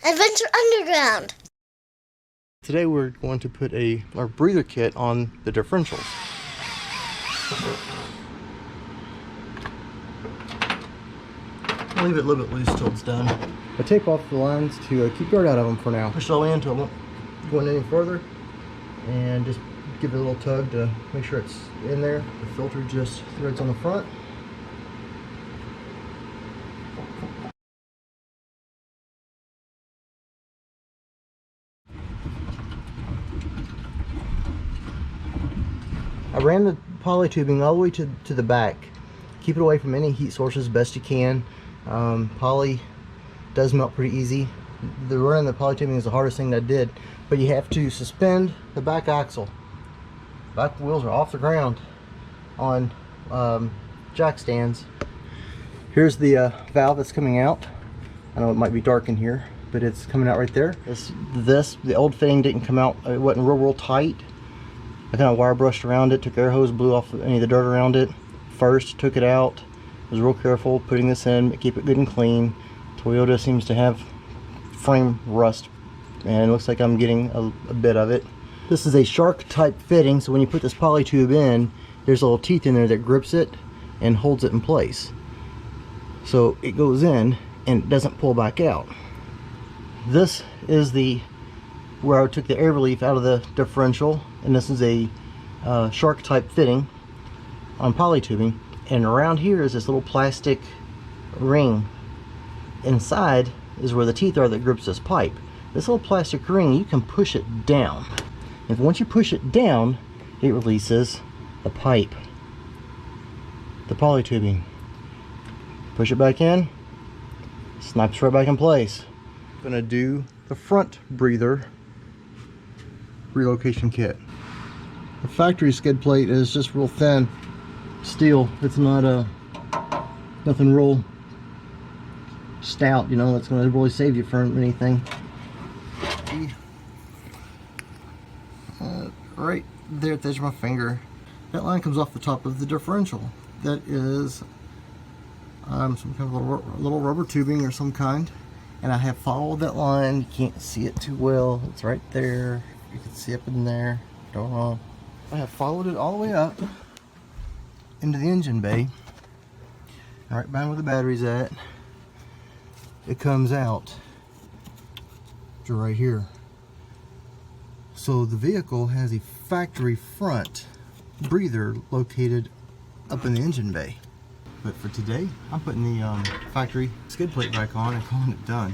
Adventure Underground. Today we're going to put our breather kit on the differentials. I'll leave it a little bit loose till it's done. I tape off the lines to keep dirt out of them for now. Push it all in until it won't go in any further, and just give it a little tug to make sure it's in there. The filter just threads on the front. I ran the poly tubing all the way to the back. Keep it away from any heat sources best you can. Poly does melt pretty easy. The running the poly tubing is the hardest thing that I did, but you have to suspend the back axle. Back wheels are off the ground on jack stands. Here's the valve that's coming out. I know it might be dark in here, but it's coming out right there. The old fitting didn't come out, it wasn't real tight. I kind of wire brushed around it, took air hose, blew off any of the dirt around it first, took it out, was real careful putting this in, keep it good and clean. Toyota seems to have frame rust, and it looks like I'm getting a bit of it. This is a shark type fitting, so when you put this poly tube in, there's little teeth in there that grips it and holds it in place. So it goes in and it doesn't pull back out. This is where I took the air relief out of the differential, and this is a shark type fitting on poly tubing, and around here is this little plastic ring. Inside is where the teeth are that grips this pipe. This little plastic ring, you can push it down. If once you push it down, it releases the pipe, the poly tubing. Push it back in, snaps right back in place. I'm gonna do the front breather relocation kit. The factory skid plate is just real thin steel. It's not nothing real stout, you know, it's gonna really save you from anything. Right there at the edge of my finger, that line comes off the top of the differential. That is some kind of little rubber tubing or some kind, and I have followed that line. You can't see it too well, it's right there. You can see up in there. Don't know. I have followed it all the way up into the engine bay, right behind where the battery's at. It comes out to right here. So the vehicle has a factory front breather located up in the engine bay. But for today, I'm putting the factory skid plate back on and calling it done.